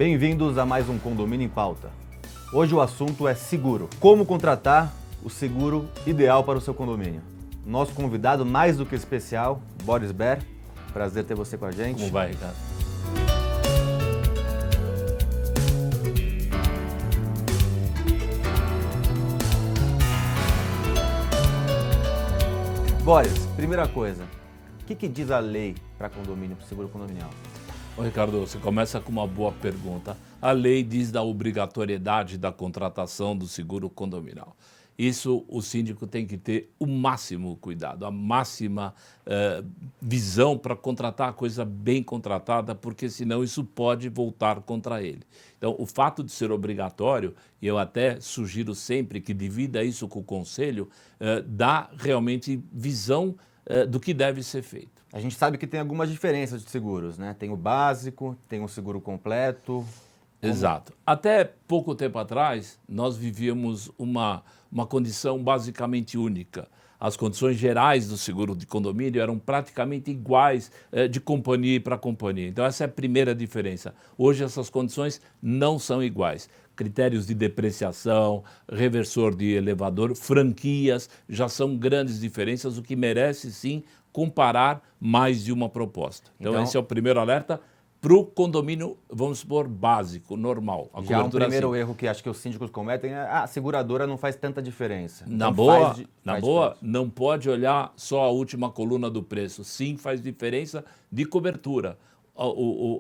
Bem-vindos a mais um Condomínio em Pauta. Hoje o assunto é seguro. Como contratar o seguro ideal para o seu condomínio. Nosso convidado mais do que especial, Boris Baer. Prazer ter você com a gente. Como vai, Ricardo? Boris, primeira coisa, o que diz a lei para condomínio, para seguro condominial? Ô, Ricardo, você começa com uma boa pergunta. A lei diz da obrigatoriedade da contratação do seguro condominial. Isso o síndico tem que ter o máximo cuidado, a máxima visão para contratar a coisa bem contratada, porque senão isso pode voltar contra ele. Então, o fato de ser obrigatório, e eu até sugiro sempre que divida isso com o conselho, dá realmente visão do que deve ser feito. A gente sabe que tem algumas diferenças de seguros, né? Tem o básico, tem o seguro completo. Exato. Até pouco tempo atrás, nós vivíamos uma condição basicamente única. As condições gerais do seguro de condomínio eram praticamente iguais de companhia para companhia. Então, essa é a primeira diferença. Hoje, essas condições não são iguais. Critérios de depreciação, reversor de elevador, franquias, já são grandes diferenças, o que merece, sim, comparar mais de uma proposta. Então esse é o primeiro alerta para o condomínio, vamos supor, básico, normal. A já cobertura um primeiro assim. erro que acho que os síndicos cometem é a seguradora não faz tanta diferença. Na Então boa, não pode olhar só a última coluna do preço. Sim, faz diferença de cobertura.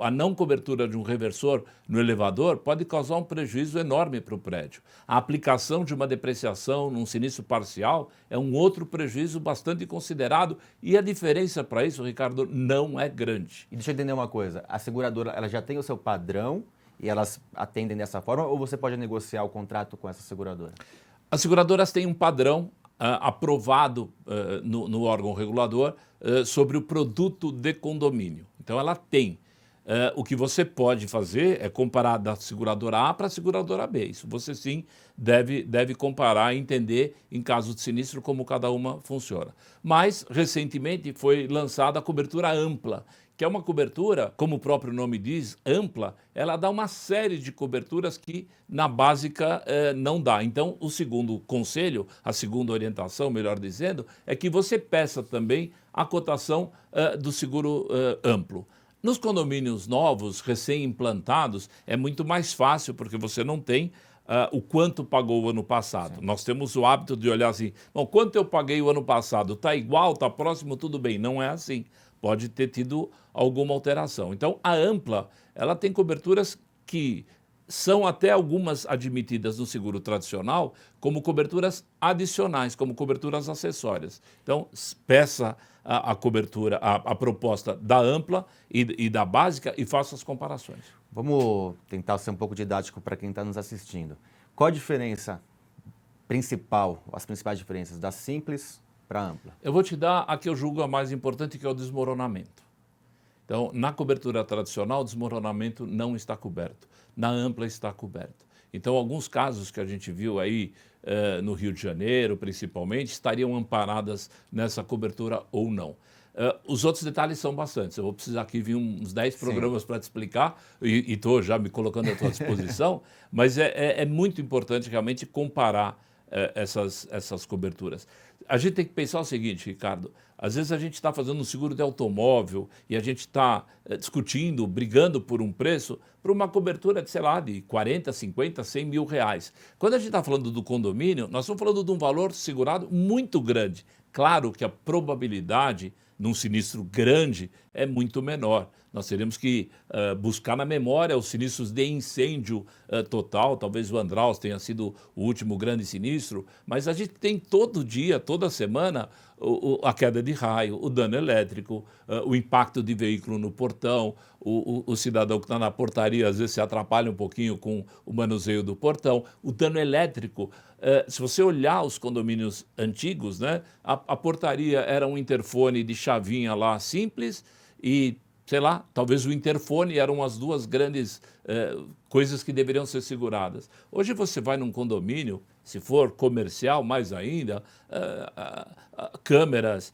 A não cobertura de um reversor no elevador pode causar um prejuízo enorme para o prédio. A aplicação de uma depreciação num sinistro parcial é um outro prejuízo bastante considerado e a diferença para isso, Ricardo, não é grande. E deixa eu entender uma coisa, a seguradora ela já tem o seu padrão e elas atendem dessa forma ou você pode negociar o contrato com essa seguradora? As seguradoras têm um padrão aprovado no órgão regulador sobre o produto de condomínio. Então, ela tem. O que você pode fazer é comparar da seguradora A para a seguradora B. Isso você, sim, deve comparar e entender, em caso de sinistro, como cada uma funciona. Mas, recentemente, foi lançada a cobertura ampla, que é uma cobertura, como o próprio nome diz, ampla, ela dá uma série de coberturas que na básica não dá. Então, o segundo conselho, a segunda orientação, melhor dizendo, é que você peça também a cotação do seguro amplo. Nos condomínios novos, recém-implantados, é muito mais fácil, porque você não tem o quanto pagou o ano passado. Sim. Nós temos o hábito de olhar assim, bom, quanto eu paguei o ano passado? Está igual, está próximo, tudo bem. Não é assim. Pode ter tido alguma alteração. Então, a ampla, ela tem coberturas que são até algumas admitidas no seguro tradicional como coberturas adicionais, como coberturas acessórias. Então, peça a cobertura, a proposta da ampla e da básica e faça as comparações. Vamos tentar ser um pouco didático para quem está nos assistindo. Qual a diferença principal, as principais diferenças da simples para a ampla? Eu vou te dar a que eu julgo a mais importante, que é o desmoronamento. Então, na cobertura tradicional, o desmoronamento não está coberto. Na ampla está coberto. Então, alguns casos que a gente viu aí no Rio de Janeiro, principalmente, estariam amparadas nessa cobertura ou não. Os outros detalhes são bastantes. Eu vou precisar aqui vir uns 10 programas para te explicar e estou já me colocando à tua disposição, mas é muito importante realmente comparar essas coberturas. A gente tem que pensar o seguinte, Ricardo, às vezes a gente está fazendo um seguro de automóvel e a gente está discutindo, brigando por um preço para uma cobertura de, sei lá, de 40, 50, 100 mil reais. Quando a gente está falando do condomínio, nós estamos falando de um valor segurado muito grande. Claro que a probabilidade num sinistro grande é muito menor. Nós teremos que buscar na memória os sinistros de incêndio total, talvez o Andraus tenha sido o último grande sinistro, mas a gente tem todo dia, toda semana, a queda de raio, o dano elétrico, o impacto de veículo no portão, o cidadão que está na portaria às vezes se atrapalha um pouquinho com o manuseio do portão, o dano elétrico. Se você olhar os condomínios antigos, né, a portaria era um interfone de chavinha lá simples e, sei lá, talvez o interfone eram as duas grandes coisas que deveriam ser seguradas. Hoje você vai num condomínio, se for comercial mais ainda, câmeras,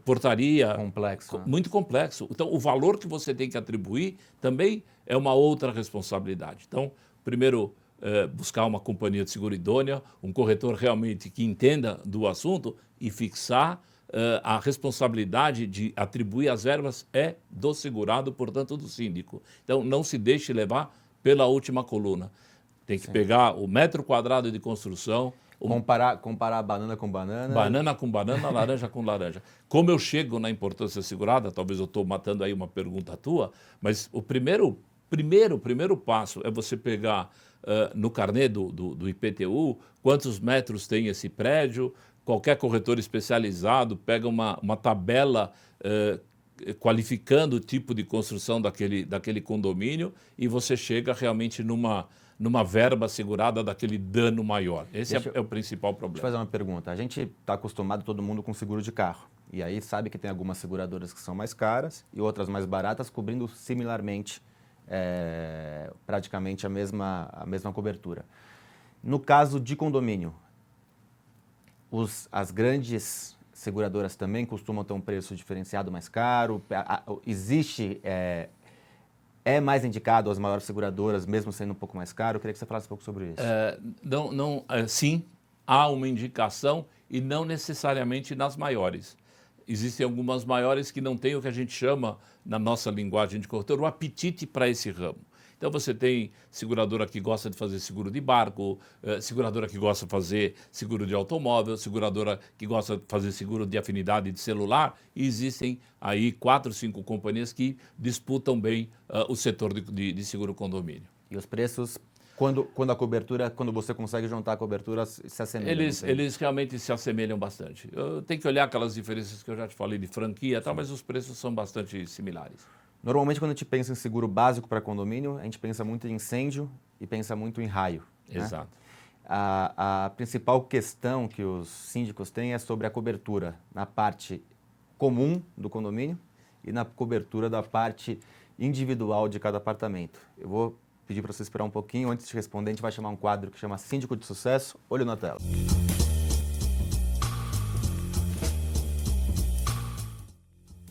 portaria. Complexo, né? Muito complexo. Então, o valor que você tem que atribuir também é uma outra responsabilidade. Então, primeiro, buscar uma companhia de seguro idônea, um corretor realmente que entenda do assunto e fixar a responsabilidade de atribuir as verbas é do segurado, portanto, do síndico. Então, não se deixe levar pela última coluna. Tem que pegar o metro quadrado de construção, Comparar banana com banana. banana com banana, laranja com laranja. Como eu chego na importância segurada, talvez eu estou matando aí uma pergunta tua, mas o primeiro passo é você pegar no carnê do IPTU quantos metros tem esse prédio. Qualquer corretor especializado pega uma tabela qualificando o tipo de construção daquele condomínio e você chega realmente numa verba segurada daquele dano maior. Esse é o principal problema. Deixa eu fazer uma pergunta. A gente está acostumado, todo mundo, com seguro de carro. E aí sabe que tem algumas seguradoras que são mais caras e outras mais baratas, cobrindo similarmente, praticamente a mesma cobertura. No caso de condomínio, as grandes seguradoras também costumam ter um preço diferenciado mais caro? Existe... É mais indicado às maiores seguradoras, mesmo sendo um pouco mais caro? Eu queria que você falasse um pouco sobre isso. Sim, há uma indicação e não necessariamente nas maiores. Existem algumas maiores que não têm o que a gente chama, na nossa linguagem de corretor, o apetite para esse ramo. Então você tem seguradora que gosta de fazer seguro de barco, seguradora que gosta de fazer seguro de automóvel, seguradora que gosta de fazer seguro de afinidade de celular, e existem aí 4, 5 companhias que disputam bem o setor de seguro condomínio. E os preços, quando você consegue juntar a cobertura, se assemelham? Eles realmente se assemelham bastante. Tem que olhar aquelas diferenças que eu já te falei de franquia, tal, mas os preços são bastante similares. Normalmente, quando a gente pensa em seguro básico para condomínio, a gente pensa muito em incêndio e pensa muito em raio. Exato. Né? A principal questão que os síndicos têm é sobre a cobertura na parte comum do condomínio e na cobertura da parte individual de cada apartamento. Eu vou pedir para você esperar um pouquinho. Antes de responder, a gente vai chamar um quadro que chama Síndico de Sucesso. Olho na tela.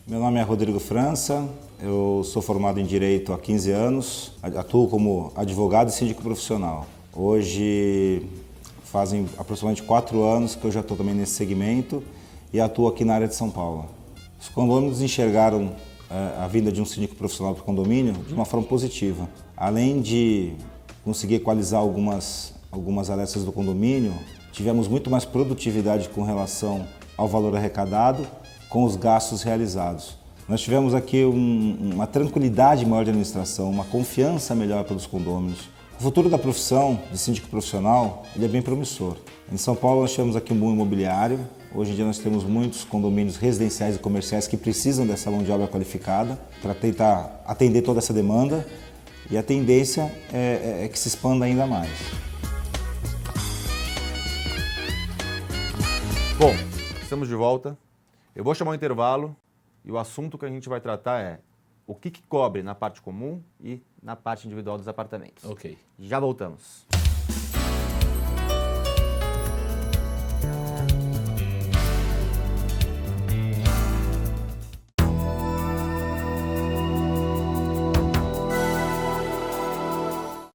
Meu nome é Rodrigo França, eu sou formado em Direito há 15 anos, atuo como advogado e síndico profissional. Hoje fazem aproximadamente 4 anos que eu já estou também nesse segmento e atuo aqui na área de São Paulo. Os condôminos enxergaram a vinda de um síndico profissional para o condomínio de uma forma positiva. Além de conseguir equalizar algumas arestas do condomínio, tivemos muito mais produtividade com relação ao valor arrecadado com os gastos realizados. Nós tivemos aqui uma tranquilidade maior de administração, uma confiança melhor pelos condôminos. O futuro da profissão de síndico profissional ele é bem promissor. Em São Paulo nós tivemos aqui um boom imobiliário. Hoje em dia nós temos muitos condomínios residenciais e comerciais que precisam dessa mão de obra qualificada para tentar atender toda essa demanda e a tendência é que se expanda ainda mais. Bom, estamos de volta. Eu vou chamar um intervalo e o assunto que a gente vai tratar é o que cobre na parte comum e na parte individual dos apartamentos. Ok. Já voltamos.